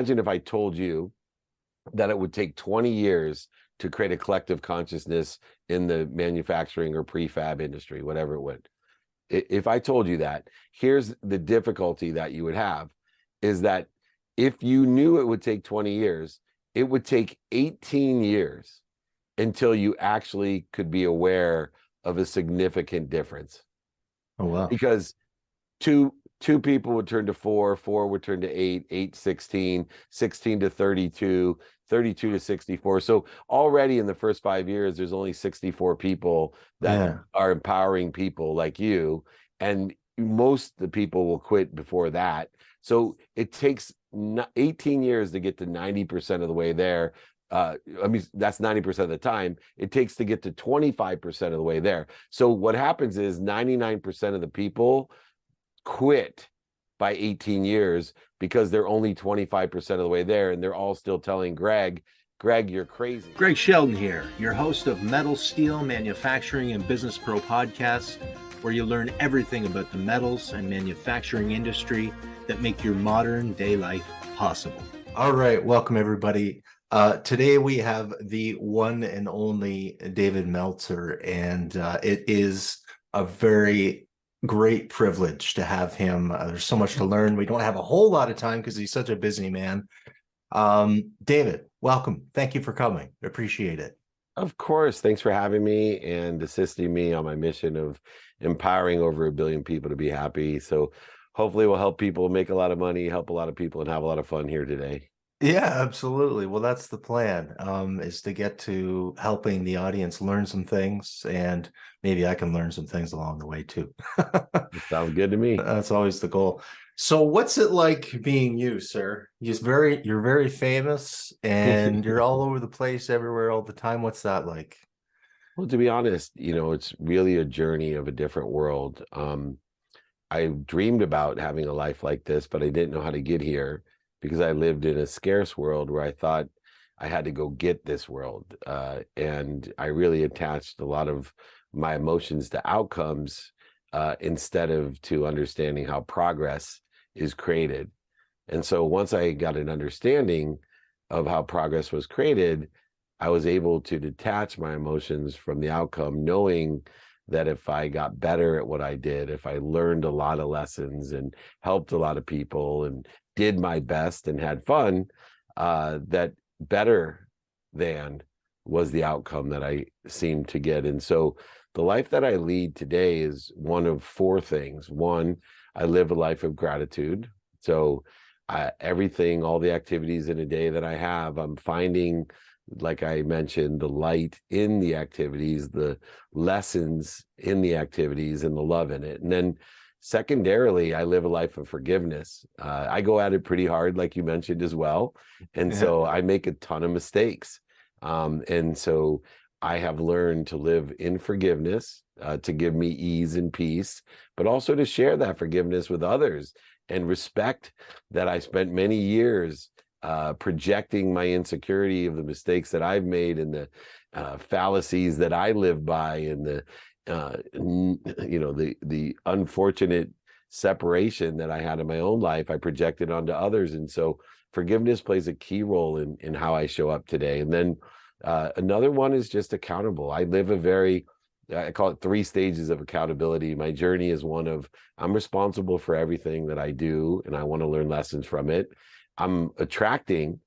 Imagine if I told you that it would take 20 years to create a collective consciousness in the manufacturing or prefab industry, whatever it would. If I told you that, here's the difficulty that you would have is that if you knew it would take 20 years, it would take 18 years until you actually could be aware of a significant difference. Oh, wow. Because two people would turn to four would turn to eight, 16, 16 to 32, 32 to 64. So already in the first 5 years, there's only 64 people that are empowering people like you. And most of the people will quit before that. So it takes 18 years to get to 90% of the way there. I mean, that's 90% of the time. It takes to get to 25% of the way there. So what happens is 99% of the people quit by 18 years because they're only 25% of the way there, and they're all still telling Greg, you're crazy. Greg Sheldon here, your host of Metal, Steel, Manufacturing, and Business Pro podcast, where you learn everything about the metals and manufacturing industry that make your modern day life possible. All right, welcome everybody. Today we have the one and only David Meltzer, and it is a very great privilege to have him. There's so much to learn. We don't have a whole lot of time because he's such a busy man. David, welcome. Thank you for coming. I appreciate it. Of course. Thanks for having me and assisting me on my mission of empowering over 1 billion people to be happy. So hopefully we'll help people make a lot of money, help a lot of people, and have a lot of fun here today. Yeah, absolutely. Well, that's the plan, is to get to helping the audience learn some things, and maybe I can learn some things along the way too. Sounds good to me. That's always the goal. So what's it like being you, sir? You're very famous and you're all over the place, everywhere, all the time. What's that like? Well, to be honest, it's really a journey of a different world. I dreamed about having a life like this, but I didn't know how to get here, because I lived in a scarce world where I thought I had to go get this world. And I really attached a lot of my emotions to outcomes instead of to understanding how progress is created. And so once I got an understanding of how progress was created, I was able to detach my emotions from the outcome, knowing that if I got better at what I did, if I learned a lot of lessons and helped a lot of people and did my best and had fun, that better than was the outcome that I seemed to get. And so the life that I lead today is one of four things. One, I live a life of gratitude. So everything, all the activities in a day that I have, I'm finding, like I mentioned, the light in the activities, the lessons in the activities, and the love in it. And then secondarily, I live a life of forgiveness. I go at it pretty hard, like you mentioned as well. And so I make a ton of mistakes. And so I have learned to live in forgiveness, to give me ease and peace, but also to share that forgiveness with others and respect that I spent many years projecting my insecurity of the mistakes that I've made and the fallacies that I live by, and the the unfortunate separation that I had in my own life, I projected onto others. And so forgiveness plays a key role in how I show up today. And then another one is just accountable. I live I call it 3 stages of accountability. My journey is one of, I'm responsible for everything that I do, and I want to learn lessons from it. I'm attracting,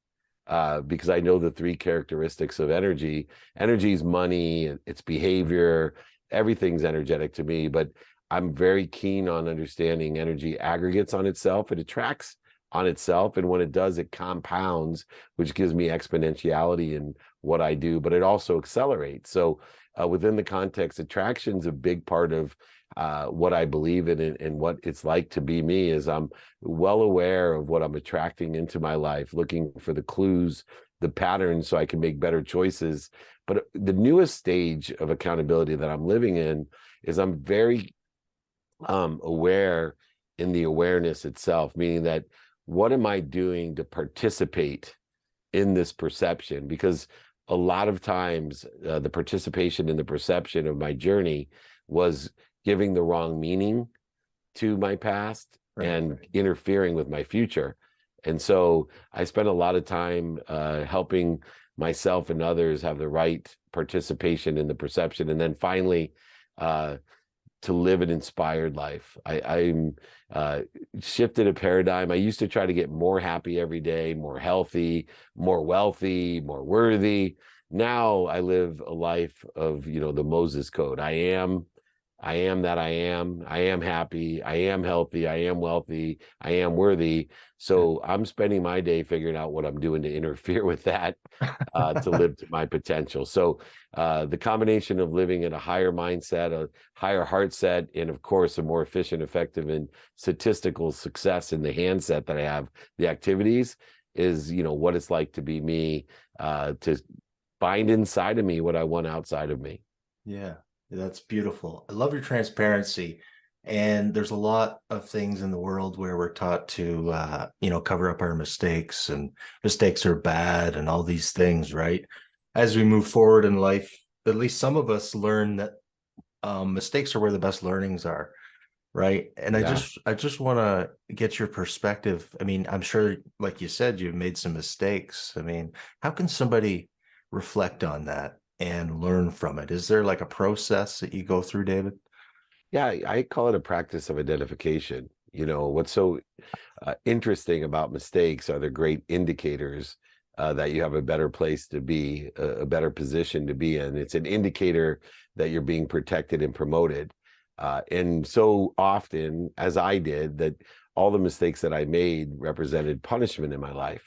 because I know the 3 characteristics of energy. Energy is money, it's behavior, everything's energetic to me, but I'm very keen on understanding energy aggregates on itself. It attracts on itself, and when it does, it compounds, which gives me exponentiality in what I do, but it also accelerates. So within the context, attraction's a big part of what I believe in, and what it's like to be me. Is I'm well aware of what I'm attracting into my life, looking for the clues, the patterns, so I can make better choices. But the newest stage of accountability that I'm living in is I'm very aware in the awareness itself, meaning that what am I doing to participate in this perception? Because a lot of times the participation in the perception of my journey was giving the wrong meaning to my past and interfering with my future. And so I spent a lot of time helping myself and others have the right participation in the perception. And then finally, uh, to live an inspired life. I'm shifted a paradigm. I used to try to get more happy every day, more healthy, more wealthy, more worthy. Now I live a life of, the Moses code. I am that I am happy, I am healthy, I am wealthy, I am worthy. So I'm spending my day figuring out what I'm doing to interfere with that, to live to my potential. So the combination of living in a higher mindset, a higher heart set, and of course, a more efficient, effective, and statistical success in the handset that I have, the activities, is, what it's like to be me, to find inside of me what I want outside of me. Yeah, that's beautiful. I love your transparency. And there's a lot of things in the world where we're taught to, cover up our mistakes, and mistakes are bad and all these things, right? As we move forward in life, at least some of us learn that mistakes are where the best learnings are, right? And Yeah. I just want to get your perspective. I mean, I'm sure, like you said, you've made some mistakes. I mean, how can somebody reflect on that and learn from it? Is there like a process that you go through, David? Yeah, I call it a practice of identification. What's so interesting about mistakes are the great indicators that you have a better place to be, a better position to be in. It's an indicator that you're being protected and promoted. And so often, as I did, that all the mistakes that I made represented punishment in my life.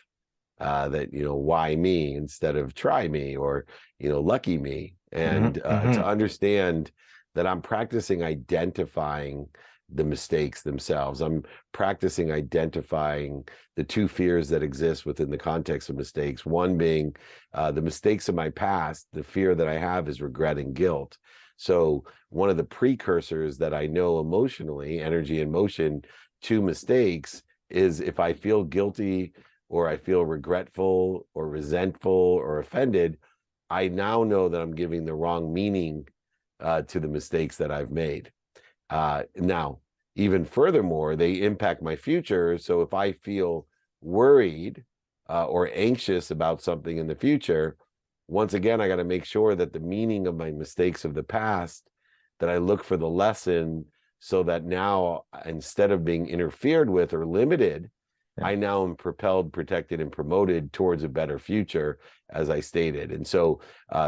That, why me instead of try me, or, lucky me. And to Hmm. understand that I'm practicing identifying the mistakes themselves. I'm practicing identifying the two fears that exist within the context of mistakes. One being the mistakes of my past. The fear that I have is regret and guilt. So one of the precursors that I know emotionally, energy and motion, to mistakes is if I feel guilty, or I feel regretful or resentful or offended, I now know that I'm giving the wrong meaning to the mistakes that I've made. Now, even furthermore, they impact my future. So if I feel worried or anxious about something in the future, once again, I got to make sure that the meaning of my mistakes of the past, that I look for the lesson, so that now, instead of being interfered with or limited, Yeah. I now am propelled, protected, and promoted towards a better future, as I stated. And so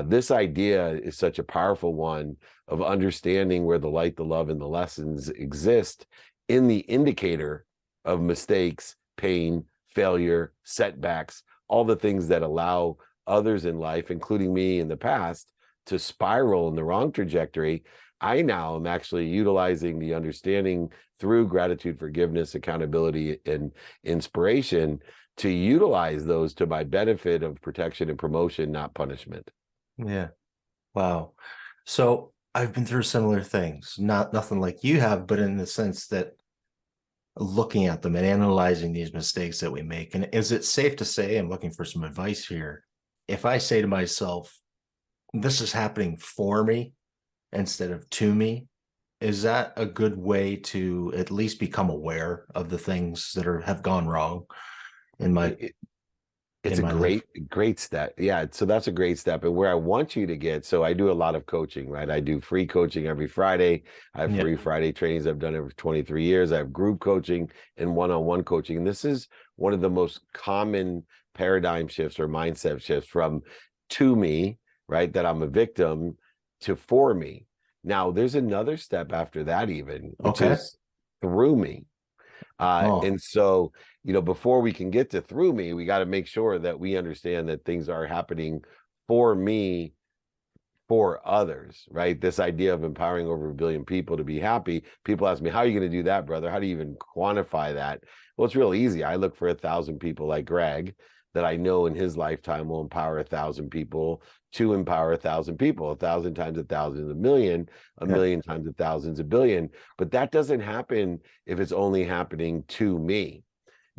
this idea is such a powerful one of understanding where the light, the love, and the lessons exist in the indicator of mistakes, pain, failure, setbacks, all the things that allow others in life, including me in the past, to spiral in the wrong trajectory. I now am actually utilizing the understanding through gratitude, forgiveness, accountability, and inspiration to utilize those to my benefit of protection and promotion, not punishment. Yeah. Wow. So I've been through similar things, not nothing like you have, but in the sense that looking at them and analyzing these mistakes that we make. And is it safe to say, I'm looking for some advice here, if I say to myself, this is happening for me instead of to me, is that a good way to at least become aware of the things that have gone wrong in my It, it's in a my life? great step. Yeah, so that's a great step. And where I want you to get, so I do a lot of coaching, right? I do free coaching every Friday. I have Yeah. free Friday trainings. I've done it for 23 years. I have group coaching and one-on-one coaching. And this is one of the most common paradigm shifts or mindset shifts from to me, right? That I'm a victim, to for me. Now, there's another step after that, even, which Okay. is through me. Oh, And so, before we can get to through me, we got to make sure that we understand that things are happening for me, for others, right? This idea of empowering over 1 billion people to be happy. People ask me, how are you going to do that, brother? How do you even quantify that? Well, it's real easy. I look for 1,000 people like Greg that I know in his lifetime will empower 1,000 people to empower 1,000 people. 1,000 times 1,000 is a million, a yeah. million times 1,000 is a billion. But that doesn't happen if it's only happening to me.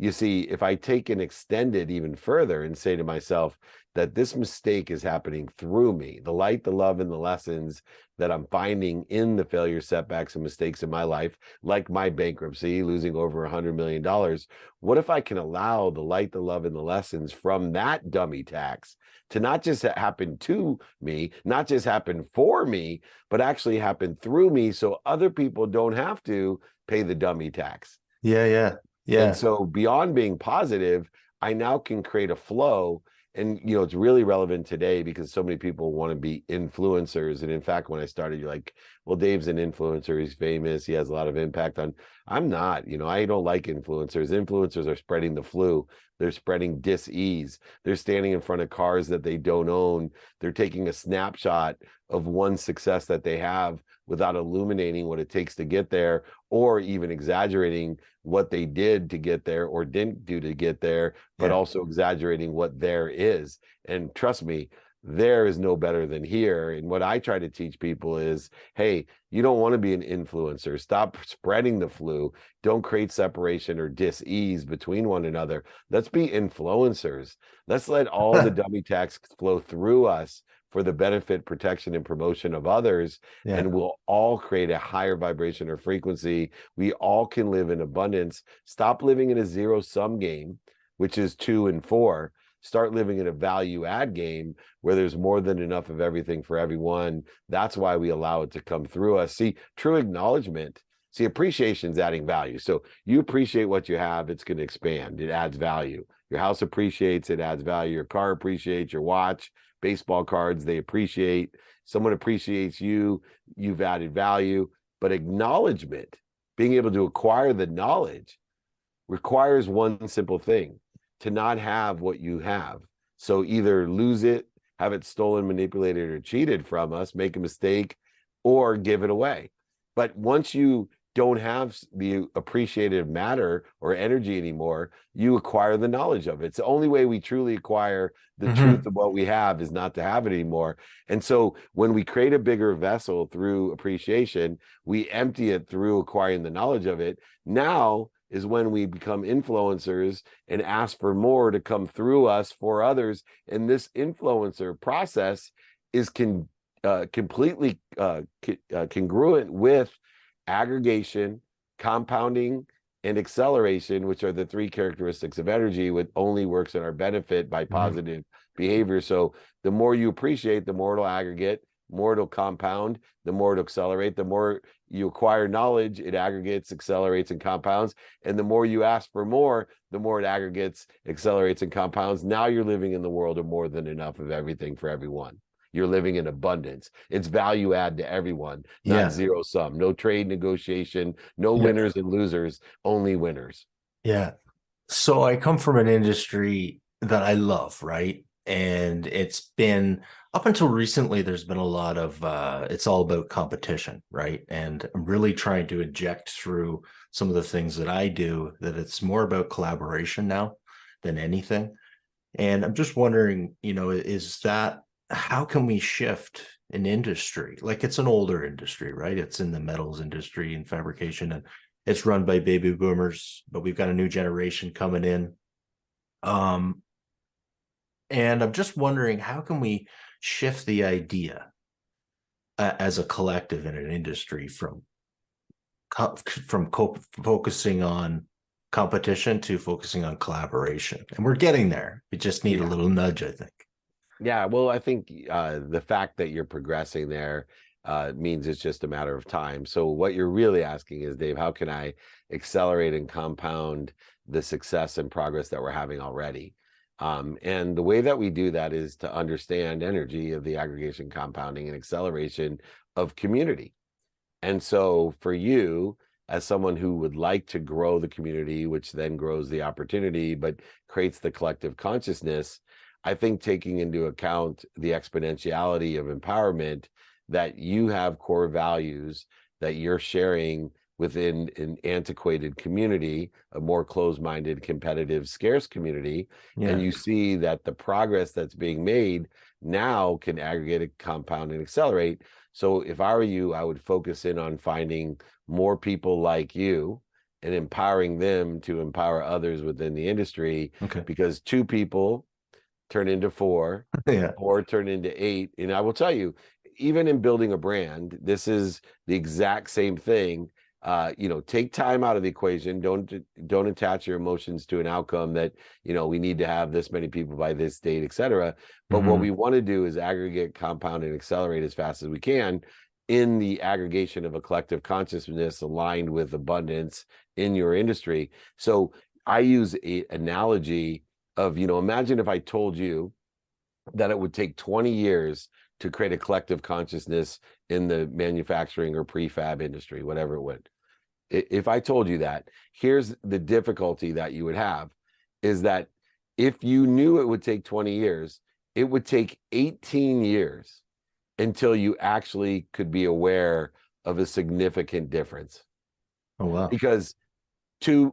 You see, if I take and extend it even further and say to myself that this mistake is happening through me, the light, the love, and the lessons that I'm finding in the failures, setbacks, and mistakes in my life, like my bankruptcy, losing over $100 million. What if I can allow the light, the love, and the lessons from that dummy tax to not just happen to me, not just happen for me, but actually happen through me so other people don't have to pay the dummy tax? Yeah, yeah, And yeah. so beyond being positive, I now can create a flow. And it's really relevant today because so many people want to be influencers. And in fact, when I started, you're like, well, Dave's an influencer, he's famous, he has a lot of impact on. I'm not. I don't like influencers. Influencers are spreading the flu. They're spreading dis-ease. They're standing in front of cars that they don't own. They're taking a snapshot of one success that they have without illuminating what it takes to get there, or even exaggerating what they did to get there or didn't do to get there, but Yeah. also exaggerating what there is. And trust me, there is no better than here. And what I try to teach people is, hey, you don't want to be an influencer. Stop spreading the flu. Don't create separation or dis-ease between one another. Let's be influencers. Let's let all the dummy tax flow through us for the benefit, protection, and promotion of others. Yeah. And we'll all create a higher vibration or frequency. We all can live in abundance. Stop living in a zero-sum game, which is 2 and 4. Start living in a value add game where there's more than enough of everything for everyone. That's why we allow it to come through us. See, true acknowledgement. See, appreciation is adding value. So you appreciate what you have, it's going to expand. It adds value. Your house appreciates, it adds value. Your car appreciates, your watch, baseball cards, they appreciate. Someone appreciates you, you've added value. But acknowledgement, being able to acquire the knowledge, requires one simple thing: to not have what you have. So either lose it, have it stolen, manipulated, or cheated from us, make a mistake, or give it away. But once you don't have the appreciative matter or energy anymore, you acquire the knowledge of it. It's the only way we truly acquire the truth of what we have is not to have it anymore. And so when we create a bigger vessel through appreciation, we empty it through acquiring the knowledge of it. Now is when we become influencers and ask for more to come through us for others. And this influencer process is completely congruent with aggregation, compounding, and acceleration, which are the 3 characteristics of energy, which only works in our benefit by positive behavior. So the more you appreciate, the more it'll aggregate, more it'll compound, the more it'll accelerate. The more you acquire knowledge, it aggregates, accelerates, and compounds. And the more you ask for more, the more it aggregates, accelerates, and compounds. Now you're living in the world of more than enough of everything for everyone. You're living in abundance. It's value add to everyone, not Yeah. zero sum. No trade negotiation, no Yeah. winners and losers, only winners. Yeah. So I come from an industry that I love, right? And it's been up until recently, there's been a lot of it's all about competition, right? And I'm really trying to inject through some of the things that I do that it's more about collaboration now than anything. And I'm just wondering, is that how can we shift an industry? Like it's an older industry, right? It's in the metals industry and fabrication, and it's run by baby boomers, but we've got a new generation coming in. And I'm just wondering, how can we shift the idea as a collective in an industry from focusing on competition to focusing on collaboration? And we're getting there. We just need a little nudge, I think. Yeah, well, I think the fact that you're progressing there means it's just a matter of time. So what you're really asking is, Dave, how can I accelerate and compound the success and progress that we're having already? And the way that we do that is to understand energy of the aggregation, compounding, and acceleration of community. And so for you, as someone who would like to grow the community, which then grows the opportunity, but creates the collective consciousness, I think taking into account the exponentiality of empowerment, that you have core values that you're sharing within an antiquated community, a more closed-minded, competitive, scarce community, and you see that the progress that's being made now can aggregate, compound, and accelerate. So if I were you, I would focus in on finding more people like you and empowering them to empower others within the industry, Okay. because 2 people turn into 4, Yeah. 4 turn into 8. And I will tell you, even in building a brand, this is the exact same thing. Take time out of the equation. Don't attach your emotions to an outcome that, we need to have this many people by this date, etc. But what we want to do is aggregate, compound, and accelerate as fast as we can in the aggregation of a collective consciousness aligned with abundance in your industry. So I use an analogy of, imagine if I told you that it would take 20 years to create a collective consciousness in the manufacturing or prefab industry, whatever it would. If I told you that, here's the difficulty that you would have, is that if you knew it would take 20 years, it would take 18 years until you actually could be aware of a significant difference. Oh, wow. Because two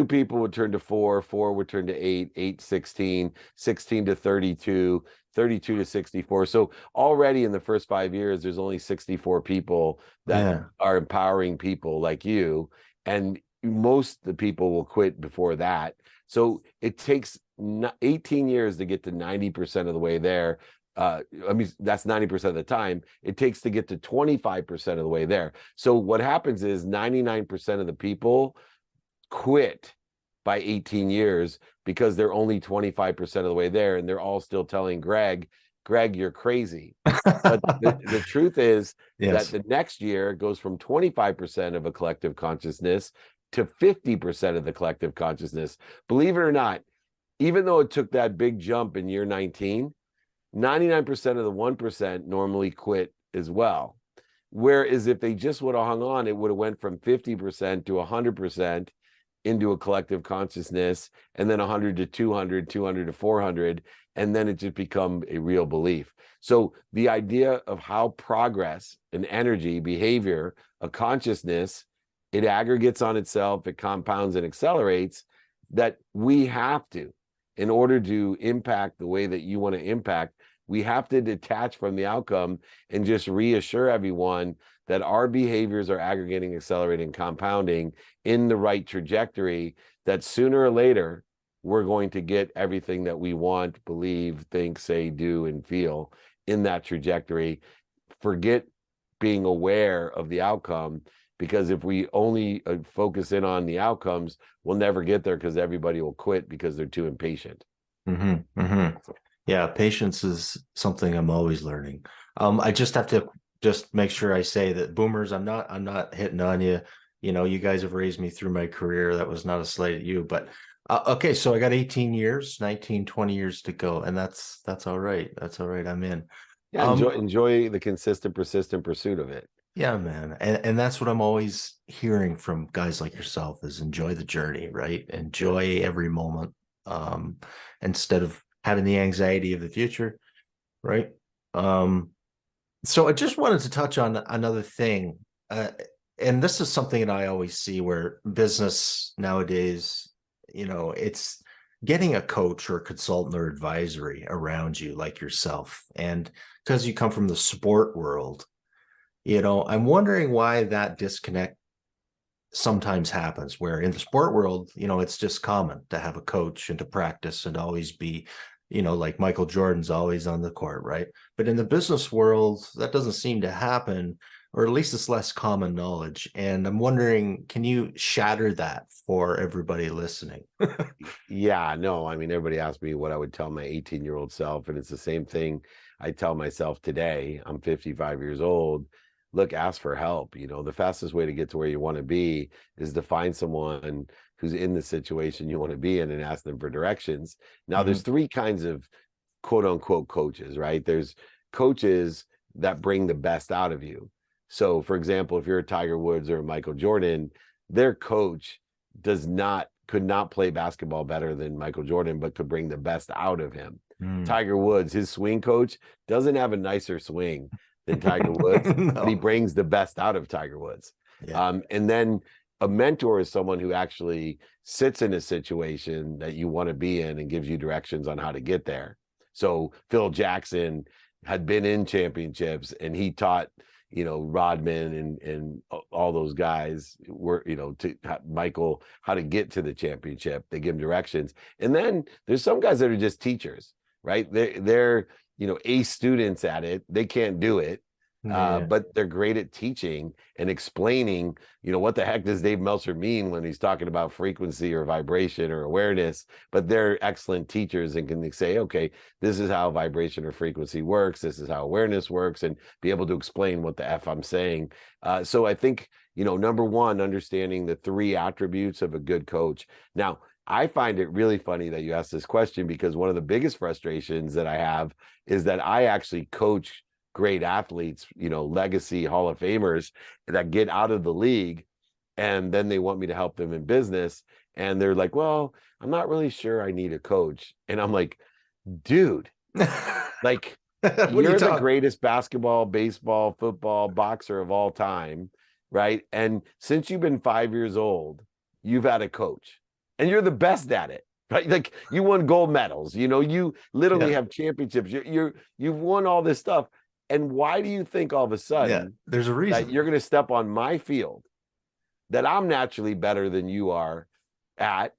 people would turn to 4, 4 would turn to 8, 8, 16, 16 to 32, 32 to 64. So already in the first 5 years, there's only 64 people that are empowering people like you. And most of the people will quit before that. So it takes 18 years to get to 90% of the way there. That's 90% of the time. It takes to get to 25% of the way there. So what happens is 99% of the people quit by 18 years because they're only 25% of the way there, and they're all still telling Greg, you're crazy. But the truth is that the next year it goes from 25% of a collective consciousness to 50% of the collective consciousness. Believe it or not, even though it took that big jump in year 19, 99% of the 1% normally quit as well. Whereas if they just would have hung on, it would have went from 50% to 100% into a collective consciousness, and then 100 to 200, 200 to 400, and then it just become a real belief. So the idea of how progress and energy, behavior, a consciousness, it aggregates on itself, it compounds and accelerates, that we have to, in order to impact the way that you want to impact, we have to detach from the outcome and just reassure everyone that our behaviors are aggregating, accelerating, compounding in the right trajectory, that sooner or later, we're going to get everything that we want, believe, think, say, do, and feel in that trajectory. Forget being aware of the outcome, because if we only focus in on the outcomes, we'll never get there, because everybody will quit because they're too impatient. Yeah, patience is something I'm always learning. I just have to make sure I say that, boomers, I'm not hitting on you. You guys have raised me through my career. That was not a slight at you, but okay. So I got 18 years, 19, 20 years to go, and that's all right. That's all right. I'm in. Yeah, enjoy the consistent, persistent pursuit of it. Yeah, man. And that's what I'm always hearing from guys like yourself, is enjoy the journey, right? Enjoy every moment, instead of having the anxiety of the future, right? So I just wanted to touch on another thing. And this is something that I always see, where business nowadays, it's getting a coach or a consultant or advisory around you like yourself. And because you come from the sport world, I'm wondering why that disconnect sometimes happens, where in the sport world, it's just common to have a coach and to practice and always be, like Michael Jordan's always on the court, right? But in the business world, that doesn't seem to happen, or at least it's less common knowledge. And I'm wondering, can you shatter that for everybody listening? Yeah, no, I mean, everybody asked me what I would tell my 18-year-old self, and it's the same thing I tell myself today. I'm 55 years old. Look, ask for help. The fastest way to get to where you want to be is to find someone who's in the situation you want to be in and ask them for directions. Now, there's 3 kinds of quote unquote coaches, right? There's coaches that bring the best out of you. So, for example, if you're a Tiger Woods or a Michael Jordan, their coach could not play basketball better than Michael Jordan, but could bring the best out of him. Tiger Woods, his swing coach doesn't have a nicer swing than Tiger Woods, but he brings the best out of Tiger Woods. Yeah. And then a mentor is someone who actually sits in a situation that you want to be in and gives you directions on how to get there. So Phil Jackson had been in championships, and he taught Rodman and all those guys were, to Michael, how to get to the championship. They give him directions. And then there's some guys that are just teachers, right? They're A students at it. They can't do it. Yeah. But they're great at teaching and explaining, what the heck does Dave Meltzer mean when he's talking about frequency or vibration or awareness, but they're excellent teachers and can say, okay, this is how vibration or frequency works. This is how awareness works, and be able to explain what the F I'm saying. So I think, number one, understanding the 3 attributes of a good coach. Now, I find it really funny that you asked this question, because one of the biggest frustrations that I have is that I actually coach great athletes, legacy Hall of Famers that get out of the league, and then they want me to help them in business. And they're like, well, I'm not really sure I need a coach. And I'm like, dude, like, you're the greatest basketball, baseball, football, boxer of all time, right? And since you've been 5 years old, you've had a coach, and you're the best at it. Right, like, you won gold medals. You literally have championships. You've won all this stuff. And why do you think all of a sudden there's a reason that you're going to step on my field that I'm naturally better than you are at?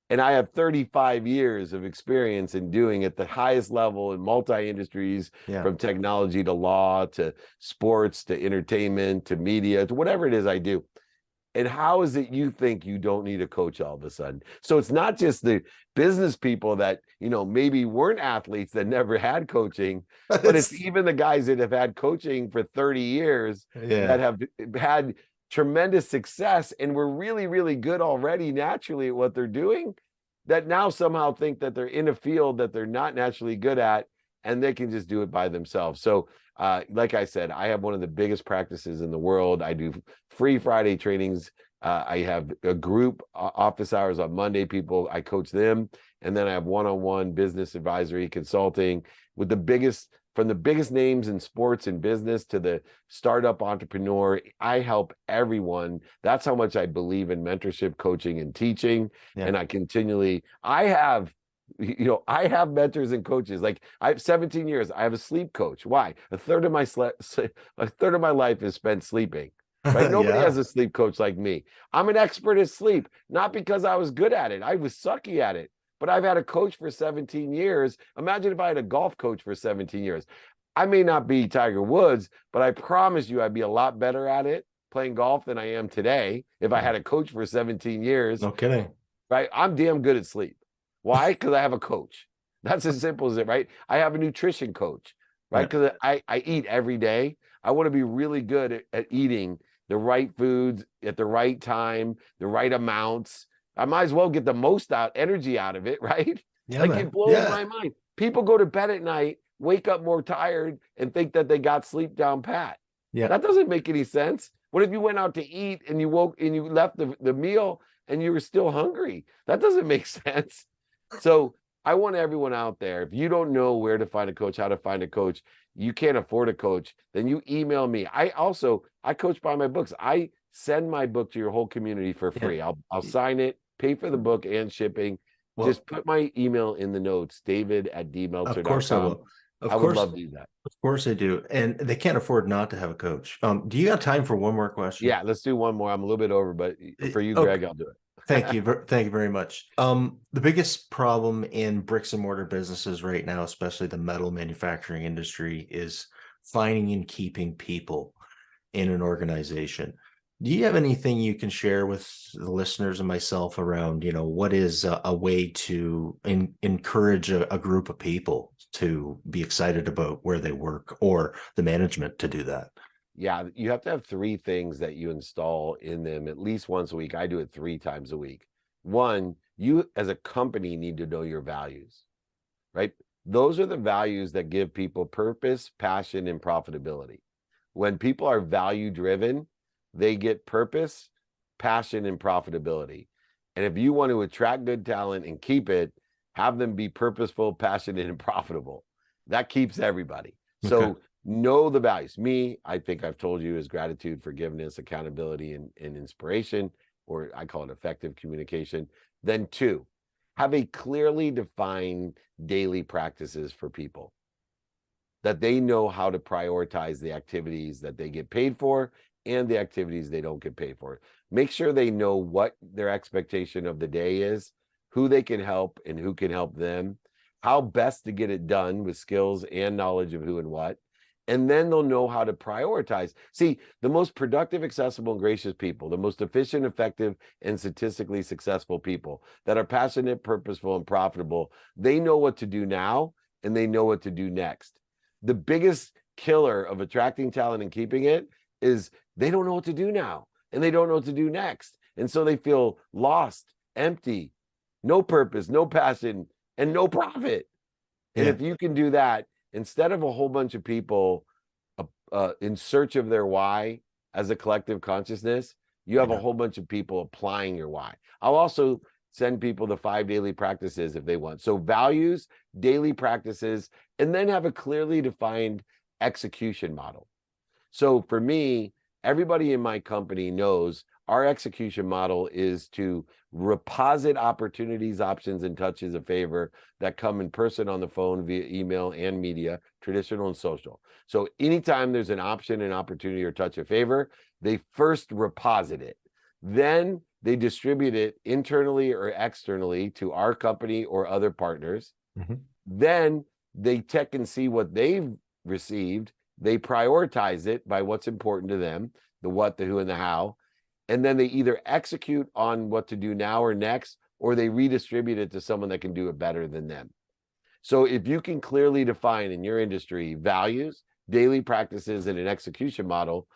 And I have 35 years of experience in doing at the highest level in multi-industries, from technology to law to sports to entertainment to media to whatever it is I do. And how is it you think you don't need a coach all of a sudden? So it's not just the business people that, maybe weren't athletes that never had coaching, but it's even the guys that have had coaching for 30 years that have had tremendous success and were really, really good already naturally at what they're doing, that now somehow think that they're in a field that they're not naturally good at, and they can just do it by themselves. So like I said, I have one of the biggest practices in the world. I do free Friday trainings. I have a group office hours on Monday. I coach them. And then I have one-on-one business advisory consulting with from the biggest names in sports and business to the startup entrepreneur. I help everyone. That's how much I believe in mentorship, coaching, and teaching. And I have mentors and coaches. Like, I have 17 years. I have a sleep coach. Why? A third of my life is spent sleeping. Right? Nobody has a sleep coach like me. I'm an expert at sleep, not because I was good at it. I was sucky at it, but I've had a coach for 17 years. Imagine if I had a golf coach for 17 years. I may not be Tiger Woods, but I promise you I'd be a lot better at it playing golf than I am today if I had a coach for 17 years. No kidding. Right? I'm damn good at sleep. Why? Because I have a coach. That's as simple as it, right? I have a nutrition coach, right? Because I eat every day. I want to be really good at eating the right foods at the right time, the right amounts. I might as well get the most energy out of it, right? It blows my mind. People go to bed at night, wake up more tired, and think that they got sleep down pat. That doesn't make any sense. What if you went out to eat and you left the meal and you were still hungry? That doesn't make sense. So I want everyone out there, if you don't know where to find a coach, how to find a coach, you can't afford a coach, then you email me. I coach by my books. I send my book to your whole community for free. I'll sign it, pay for the book and shipping. Just put my email in the notes, david@dmeltzer.com. Of course I will. I would love to do that. Of course I do. And they can't afford not to have a coach. Do you got time for one more question? Yeah, let's do one more. I'm a little bit over, but for you, Greg, I'll do it. Thank you. Thank you very much. The biggest problem in bricks and mortar businesses right now, especially the metal manufacturing industry, is finding and keeping people in an organization. Do you have anything you can share with the listeners and myself around, what is a way to encourage a group of people to be excited about where they work, or the management to do that? Yeah, you have to have 3 things that you install in them at least once a week. I do it 3 times a week. One, you as a company need to know your values, right? Those are the values that give people purpose, passion, and profitability. When people are value driven, they get purpose, passion, and profitability. And if you want to attract good talent and keep it, have them be purposeful, passionate, and profitable. That keeps everybody. So know the values. I think I've told you, is gratitude, forgiveness, accountability, and inspiration, or I call it effective communication. Then 2, have a clearly defined daily practices for people. that they know how to prioritize the activities that they get paid for and the activities they don't get paid for. Make sure they know what their expectation of the day is, who they can help and who can help them, how best to get it done with skills and knowledge of who and what. And then they'll know how to prioritize. See, the most productive, accessible, and gracious people, the most efficient, effective, and statistically successful people that are passionate, purposeful, and profitable, they know what to do now and they know what to do next. The biggest killer of attracting talent and keeping it is they don't know what to do now and they don't know what to do next. And so they feel lost, empty, no purpose, no passion, and no profit. And if you can do that, instead of a whole bunch of people in search of their why as a collective consciousness, you have a whole bunch of people applying your why. I'll also send people the 5 daily practices if they want. So values, daily practices, and then have a clearly defined execution model. So for me, everybody in my company knows our execution model is to reposit opportunities, options, and touches of favor that come in person, on the phone, via email and media, traditional and social. So anytime there's an option, an opportunity, or touch of favor, they first reposit it. Then they distribute it internally or externally to our company or other partners. Then they check and see what they've received. They prioritize it by what's important to them, the what, the who, and the how. And then they either execute on what to do now or next, or they redistribute it to someone that can do it better than them. So if you can clearly define in your industry values, daily practices, and an execution model,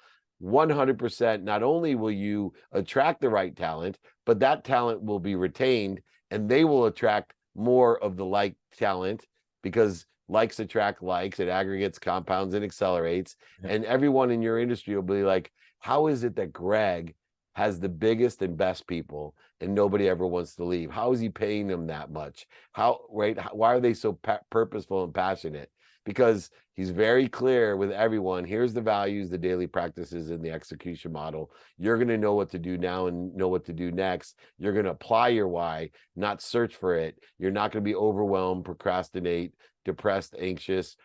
100%, not only will you attract the right talent, but that talent will be retained and they will attract more of the like talent, because likes attract likes, it aggregates, compounds, and accelerates. And everyone in your industry will be like, how is it that Greg has the biggest and best people and nobody ever wants to leave? How is he paying them that much? Why are they so purposeful and passionate? Because he's very clear with everyone. Here's the values, the daily practices, and the execution model. You're going to know what to do now and know what to do next. You're going to apply your why, not search for it. You're not going to be overwhelmed, procrastinate, depressed, anxious,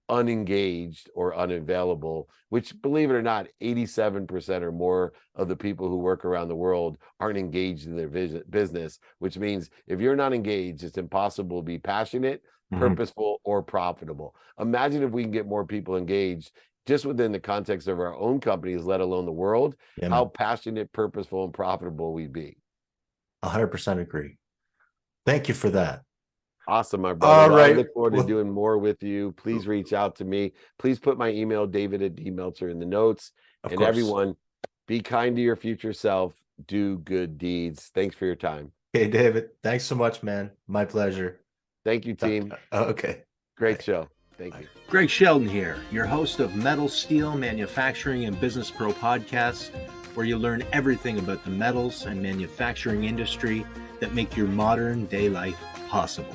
unengaged, or unavailable, which, believe it or not, 87% or more of the people who work around the world aren't engaged in their business, which means if you're not engaged, it's impossible to be passionate, purposeful, or profitable. Imagine if we can get more people engaged just within the context of our own companies, let alone the world, how passionate, purposeful, and profitable we'd be. 100% agree. Thank you for that. Awesome, my brother. All right. I look forward to doing more with you. Please reach out to me. Please put my email, David@DMeltzer, in the notes. And everyone, be kind to your future self. Do good deeds. Thanks for your time. Okay, David. Thanks so much, man. My pleasure. Thank you, team. Okay. Great show. Thank you. Greg Sheldon here, your host of Metal, Steel, Manufacturing, and Business Pro podcast, where you learn everything about the metals and manufacturing industry that make your modern day life possible.